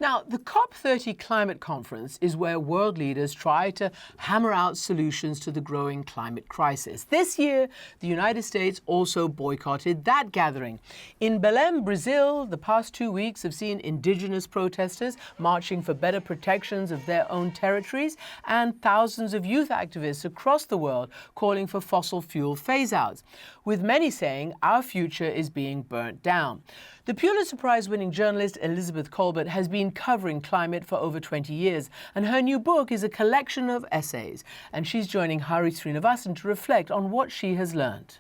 Now, the COP30 climate conference is where world leaders try to hammer out solutions to the growing climate crisis. This year, the United States also boycotted that gathering. In Belém, Brazil, the past 2 weeks have seen indigenous protesters marching for better protections of their own territories and thousands of youth activists across the world calling for fossil fuel phase-outs, with many saying our future is being burnt down. The Pulitzer Prize-winning journalist Elizabeth Kolbert has been covering climate for over 20 years, and her new book is a collection of essays. And she's joining Hari Srinivasan to reflect on what she has learned.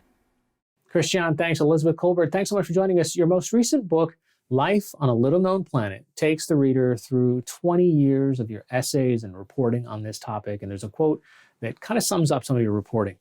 Christiane, thanks. Elizabeth Kolbert, thanks so much for joining us. Your most recent book, Life on a Little-Known Planet, takes the reader through 20 years of your essays and reporting on this topic. And there's a quote that kind of sums up some of your reporting.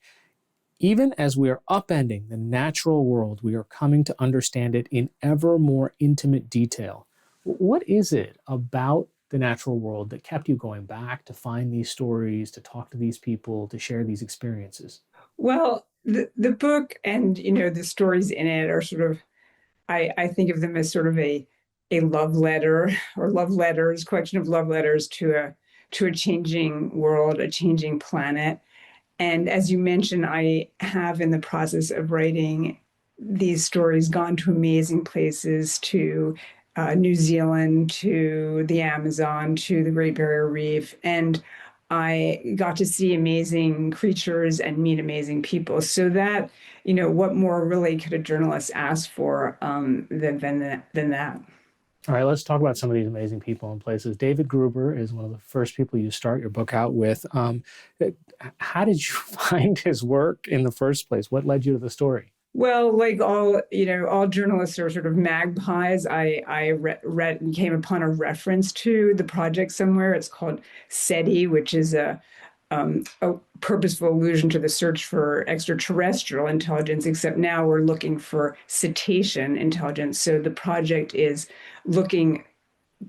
Even as we are upending the natural world, we are coming to understand it in ever more intimate detail. What is it about the natural world that kept you going back to find these stories, to talk to these people, to share these experiences? Well, the book and, the stories in it are sort of, I think of them as sort of a love letter or love letters, collection of love letters to a changing world, a changing planet. And as you mentioned, I have, in the process of writing these stories, gone to amazing places, to New Zealand, to the Amazon, to the Great Barrier Reef. And I got to see amazing creatures and meet amazing people. So that, what more really could a journalist ask for than that? All right, let's talk about some of these amazing people and places. David Gruber is one of the first people you start your book out with. How did you find his work in the first place? What led you to the story? Well, like all journalists are sort of magpies. I read and came upon a reference to the project somewhere. It's called SETI, which is a purposeful allusion to the search for extraterrestrial intelligence, except now we're looking for cetacean intelligence. So the project is looking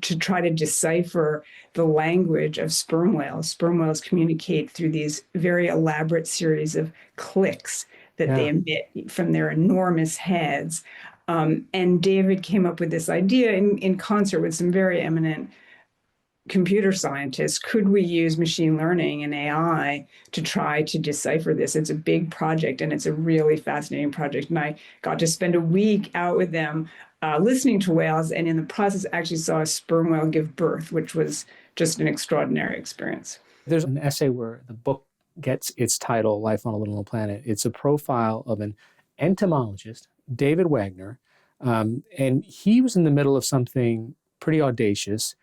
to try to decipher the language of sperm whales. Sperm whales communicate through these very elaborate series of clicks that they emit from their enormous heads. And David came up with this idea in concert with some very eminent computer scientists. Could we use machine learning and AI to try to decipher this? It's a big project, and it's a really fascinating project. And I got to spend a week out with them listening to whales, and in the process actually saw a sperm whale give birth, which was just an extraordinary experience. There's an essay where the book gets its title, Life on a Little-Known Planet. It's a profile of an entomologist, David Wagner, and he was in the middle of something pretty audacious.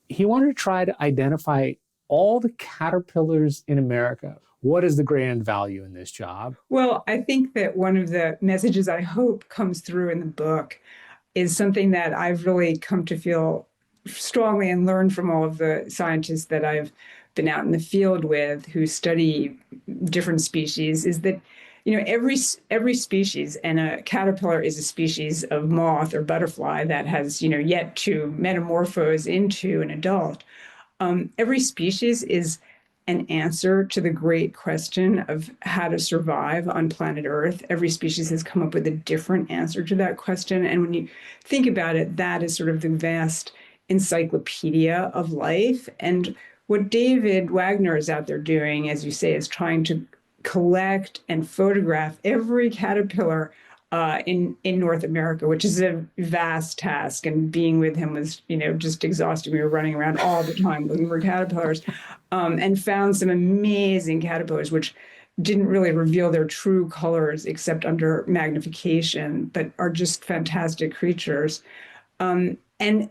He wanted to try to identify all the caterpillars in America. What is the grand value in this job? Well, I think that one of the messages I hope comes through in the book is something that I've really come to feel strongly and learned from all of the scientists that I've been out in the field with who study different species, is that every species, and a caterpillar is a species of moth or butterfly that has yet to metamorphose into an adult. Every species is an answer to the great question of how to survive on planet Earth. Every species has come up with a different answer to that question. And when you think about it, that is sort of the vast encyclopedia of life. And what David Wagner is out there doing, as you say, is trying to collect and photograph every caterpillar in North America, which is a vast task. And being with him was, just exhausting. We were running around all the time looking for caterpillars, and found some amazing caterpillars, which didn't really reveal their true colors except under magnification, but are just fantastic creatures. And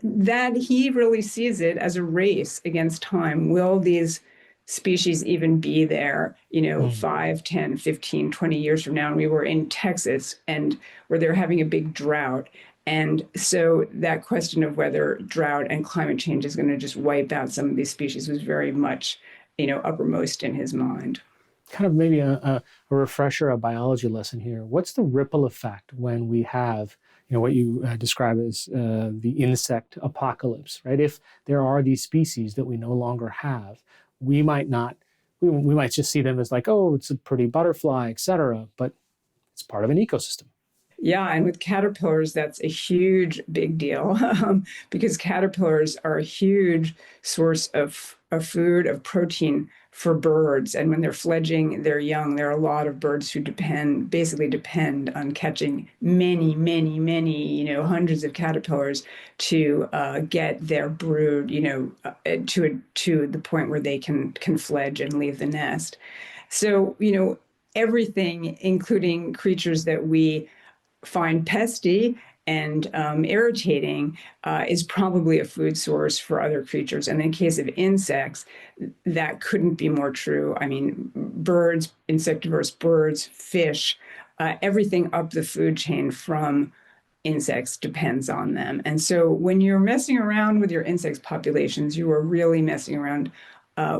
that he really sees it as a race against time. Will these species even be there, 5, 10, 15, 20 years from now? And we were in Texas, and where they're having a big drought. And so that question of whether drought and climate change is going to just wipe out some of these species was very much, uppermost in his mind. Kind of maybe a refresher, a biology lesson here. What's the ripple effect when we have what you describe as the insect apocalypse, right? If there are these species that we no longer have, we might just see them as like, oh, it's a pretty butterfly, et cetera, but it's part of an ecosystem. Yeah, and with caterpillars, that's a huge big deal because caterpillars are a huge source of food, of protein for birds. And when they're fledging their young, there are a lot of birds who basically depend on catching many, many, many, hundreds of caterpillars to get their brood, to the point where they can fledge and leave the nest. So, everything, including creatures that we find pesty and irritating, is probably a food source for other creatures. And in the case of insects, that couldn't be more true. I mean, birds, insectivorous birds, fish, everything up the food chain from insects depends on them. And so when you're messing around with your insects populations, you are really messing around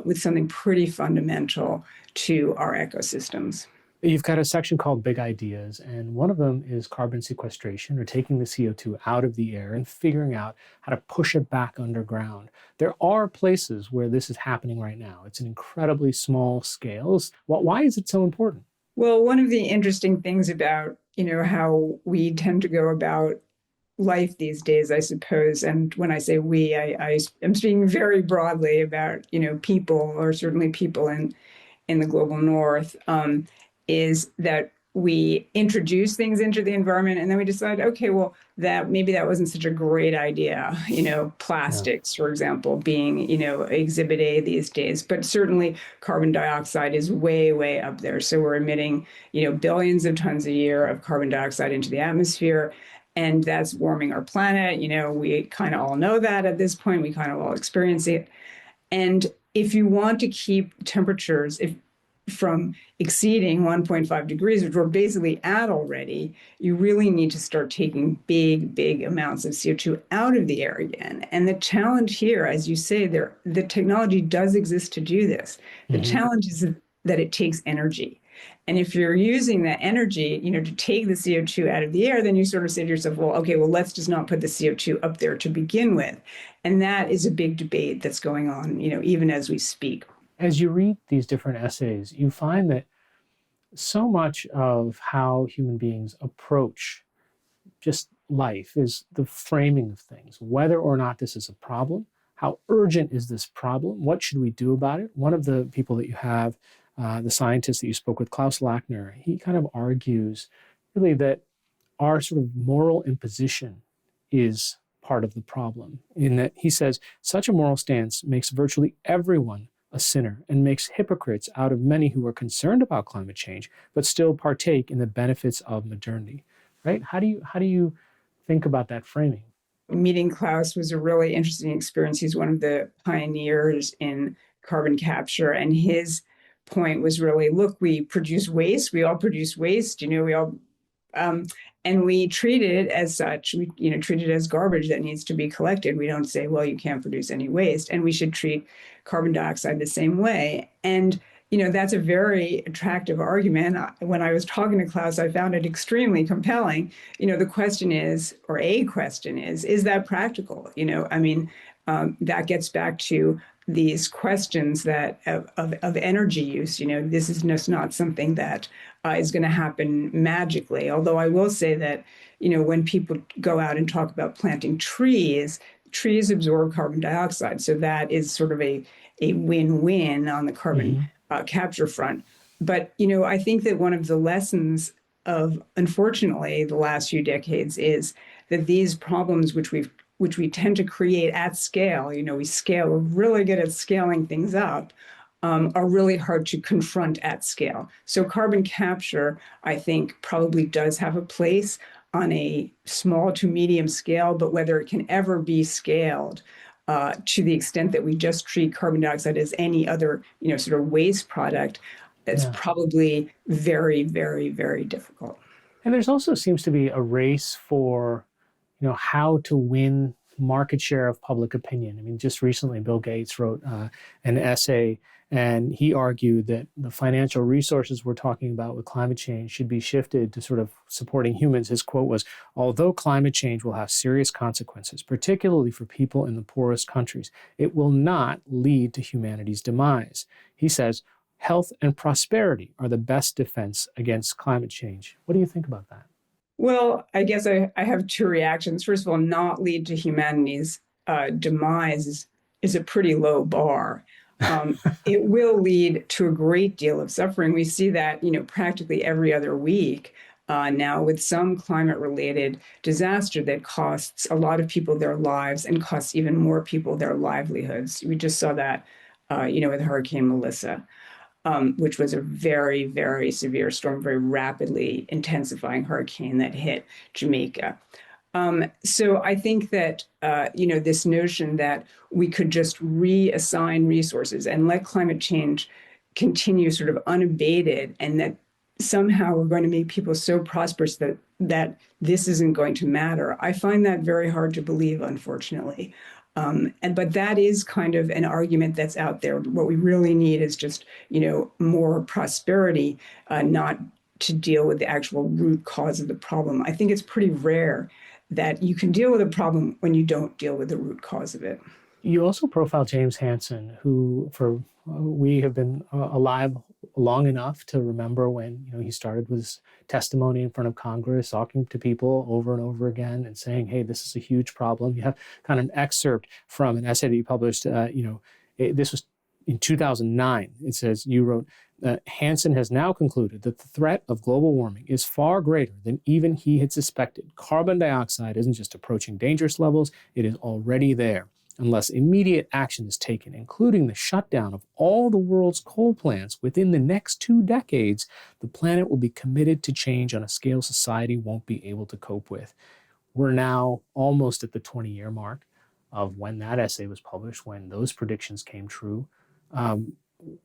with something pretty fundamental to our ecosystems. You've got a section called Big Ideas, and one of them is carbon sequestration, or taking the CO2 out of the air and figuring out how to push it back underground. There are places where this is happening right now. It's an incredibly small scales. Why is it so important? Well, one of the interesting things about, how we tend to go about life these days, I suppose, and when I say we, I am speaking very broadly about, people, or certainly people in the global north, is that we introduce things into the environment and then we decide, okay, well, maybe that wasn't such a great idea. Plastics, for example, being, exhibit A these days, but certainly carbon dioxide is way, way up there. So we're emitting, billions of tons a year of carbon dioxide into the atmosphere. And that's warming our planet. We kind of all know that at this point. We kind of all experience it. And if you want to keep temperatures from exceeding 1.5 degrees, which we're basically at already, you really need to start taking big, big amounts of CO2 out of the air again. And the challenge here, as you say, the technology does exist to do this. The challenge is that it takes energy. And if you're using that energy, to take the CO2 out of the air, then you sort of say to yourself, well, okay, well, let's just not put the CO2 up there to begin with. And that is a big debate that's going on, even as we speak. As you read these different essays, you find that so much of how human beings approach just life is the framing of things, whether or not this is a problem, how urgent is this problem, what should we do about it? One of the people that you have, the scientist that you spoke with, Klaus Lackner, he kind of argues really that our sort of moral imposition is part of the problem, in that he says such a moral stance makes virtually everyone a sinner and makes hypocrites out of many who are concerned about climate change, but still partake in the benefits of modernity, right? How do you think about that framing? Meeting Klaus was a really interesting experience. He's one of the pioneers in carbon capture, and his point was really, look, we produce waste. We all produce waste. We all, and we treat it as such. We, treat it as garbage that needs to be collected. We don't say, well, you can't produce any waste, and we should treat carbon dioxide the same way. And that's a very attractive argument. When I was talking to Klaus, I found it extremely compelling. The question is, or a question is that practical? That gets back to these questions that of energy use. This is just not something that is going to happen magically. Although I will say that, when people go out and talk about planting trees absorb carbon dioxide. So that is sort of a win-win on the carbon capture front. But, I think that one of the lessons of, unfortunately, the last few decades is that these problems which we tend to create at scale, we're really good at scaling things up, are really hard to confront at scale. So carbon capture, I think, probably does have a place on a small to medium scale, but whether it can ever be scaled to the extent that we just treat carbon dioxide as any other, sort of waste product, that's probably very, very, very difficult. And there's also seems to be a race for, how to win market share of public opinion. I mean, just recently, Bill Gates wrote an essay, and he argued that the financial resources we're talking about with climate change should be shifted to sort of supporting humans. His quote was, "Although climate change will have serious consequences, particularly for people in the poorest countries, it will not lead to humanity's demise." He says, health and prosperity are the best defense against climate change. What do you think about that? Well, I guess I have two reactions. First of all, not lead to humanity's demise is a pretty low bar. It will lead to a great deal of suffering. We see that, practically every other week now with some climate-related disaster that costs a lot of people their lives and costs even more people their livelihoods. We just saw that, with Hurricane Melissa, which was a very, very severe storm, very rapidly intensifying hurricane that hit Jamaica. So I think that, this notion that we could just reassign resources and let climate change continue sort of unabated, and that somehow we're going to make people so prosperous that this isn't going to matter. I find that very hard to believe, unfortunately. But that is kind of an argument that's out there. What we really need is just, more prosperity, not to deal with the actual root cause of the problem. I think it's pretty rare that you can deal with a problem when you don't deal with the root cause of it. You also profile James Hansen, who we have been alive long enough to remember when he started with his testimony in front of Congress, talking to people over and over again and saying, "Hey, this is a huge problem." You have kind of an excerpt from an essay that you published. This was in 2009. It says you wrote, Hansen has now concluded that the threat of global warming is far greater than even he had suspected. Carbon dioxide isn't just approaching dangerous levels; it is already there. Unless immediate action is taken, including the shutdown of all the world's coal plants within the next 2 decades, the planet will be committed to change on a scale society won't be able to cope with. We're now almost at the 20-year mark of when that essay was published, when those predictions came true.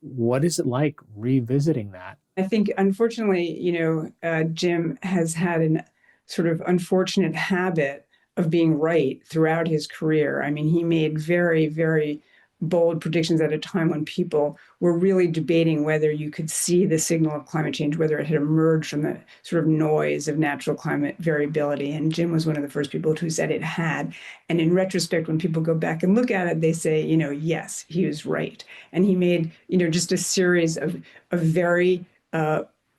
What is it like revisiting that? I think, unfortunately, Jim has had an sort of unfortunate habit of being right throughout his career. I mean, he made very, very bold predictions at a time when people were really debating whether you could see the signal of climate change, whether it had emerged from the sort of noise of natural climate variability. And Jim was one of the first people who said it had. And in retrospect, when people go back and look at it, they say, yes, he was right. And he made, just a series of very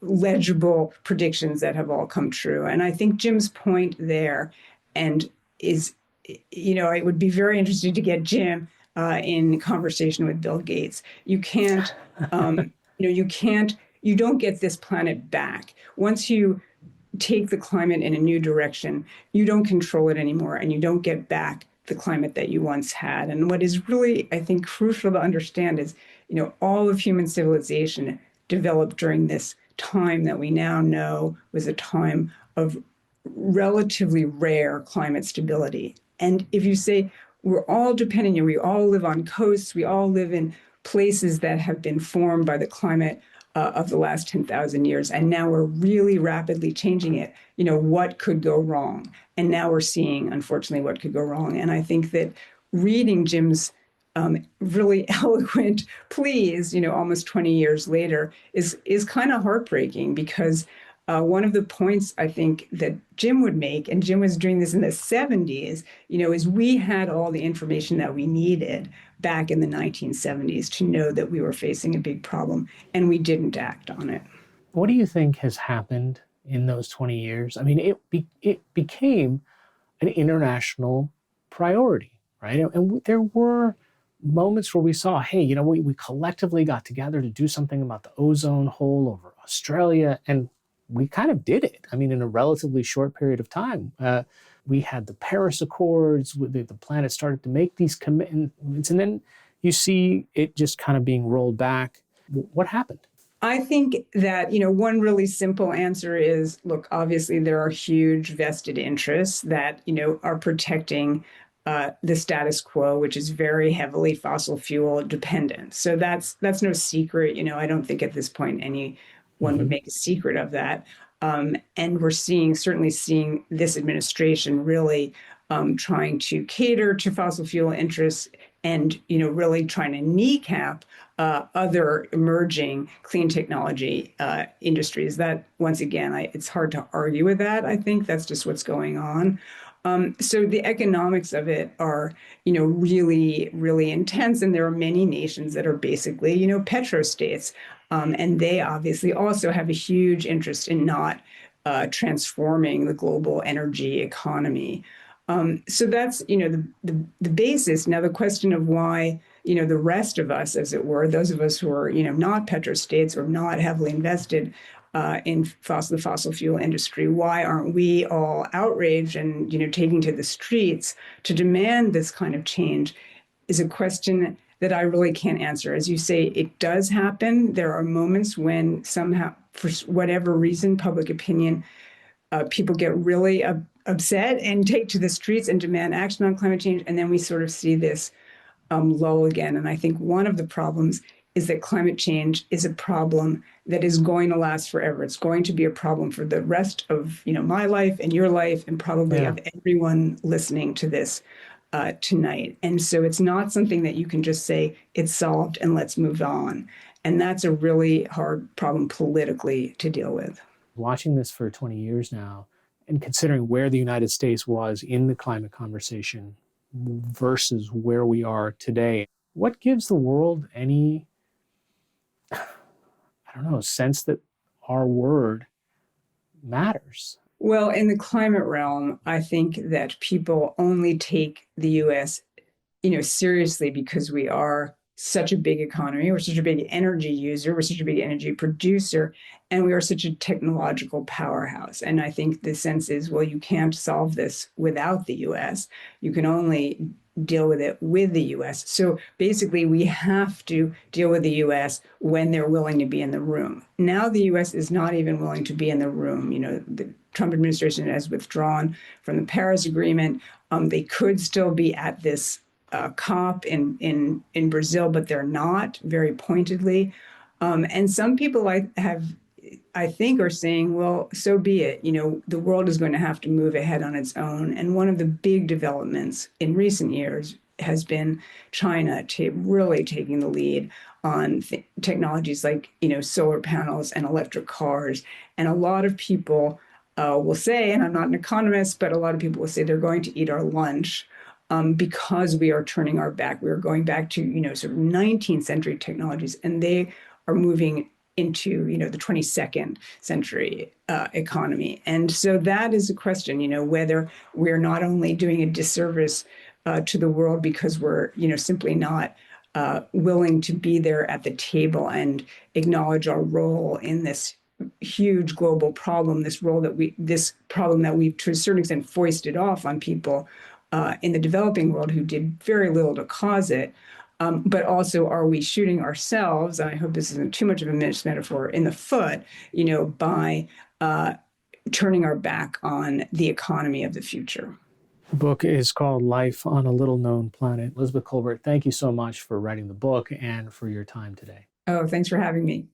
legible predictions that have all come true. And I think Jim's point there and is, it would be very interesting to get Jim in conversation with Bill Gates. You can't, you don't get this planet back. Once you take the climate in a new direction, you don't control it anymore, and you don't get back the climate that you once had. And what is really, I think, crucial to understand is, all of human civilization developed during this time that we now know was a time of relatively rare climate stability. And if you say we're all dependent, we all live on coasts, we all live in places that have been formed by the climate of the last 10,000 years, and now we're really rapidly changing it, what could go wrong? And now we're seeing, unfortunately, what could go wrong. And I think that reading Jim's really eloquent pleas, almost 20 years later, is kind of heartbreaking, because one of the points I think that Jim would make, and Jim was doing this in the 70s, is we had all the information that we needed back in the 1970s to know that we were facing a big problem, and we didn't act on it. What do you think has happened in those 20 years? I mean, it became an international priority, right? And there were moments where we saw, hey, we collectively got together to do something about the ozone hole over Australia, and we kind of did it. I mean, in a relatively short period of time. We had the Paris Accords, the planet started to make these commitments, and then you see it just kind of being rolled back. What happened? I think that, one really simple answer is, look, obviously there are huge vested interests that, are protecting the status quo, which is very heavily fossil fuel dependent. So that's no secret. I don't think at this point anyone would make a secret of that. And we're certainly seeing this administration really trying to cater to fossil fuel interests and, really trying to kneecap other emerging clean technology industries. That, once again, it's hard to argue with that. I think that's just what's going on. So the economics of it are, really, really intense. And there are many nations that are basically, petrostates. And they obviously also have a huge interest in not transforming the global energy economy. So that's, the basis. Now, the question of why, the rest of us, as it were, those of us who are, not petrostates or not heavily invested in the fossil fuel industry, why aren't we all outraged and, taking to the streets to demand this kind of change, is a question that I really can't answer. As you say, it does happen. There are moments when somehow, for whatever reason, public opinion, people get really upset and take to the streets and demand action on climate change. And then we sort of see this lull again. And I think one of the problems is that climate change is a problem that is going to last forever. It's going to be a problem for the rest of, my life and your life, and probably of everyone listening to this tonight. And so it's not something that you can just say it's solved and let's move on. And that's a really hard problem politically to deal with. Watching this for 20 years now, and considering where the United States was in the climate conversation versus where we are today, what gives the world any, sense that our word matters? Well, in the climate realm, I think that people only take the U.S., seriously because we are such a big economy, we're such a big energy user, we're such a big energy producer, and we are such a technological powerhouse. And I think the sense is, well, you can't solve this without the U.S. You can only deal with it with the U.S. So basically, we have to deal with the U.S. when they're willing to be in the room. Now the U.S. is not even willing to be in the room. The Trump administration has withdrawn from the Paris Agreement. They could still be at this COP in Brazil, but they're not, very pointedly. And some people I think are saying, well, so be it. The world is going to have to move ahead on its own. And one of the big developments in recent years has been China really taking the lead on technologies like, solar panels and electric cars. And a lot of people will say, and I'm not an economist, but a lot of people will say they're going to eat our lunch because we are turning our back. We are going back to, sort of 19th century technologies, and they are moving into, the 22nd century economy. And so that is a question, whether we're not only doing a disservice to the world because we're, simply not willing to be there at the table and acknowledge our role in this huge global problem, this problem that we've to a certain extent foisted off on people in the developing world who did very little to cause it. But also, are we shooting ourselves, and I hope this isn't too much of a metaphor, in the foot, by turning our back on the economy of the future? The book is called Life on a Little Known Planet. Elizabeth Kolbert, thank you so much for writing the book and for your time today. Oh, thanks for having me.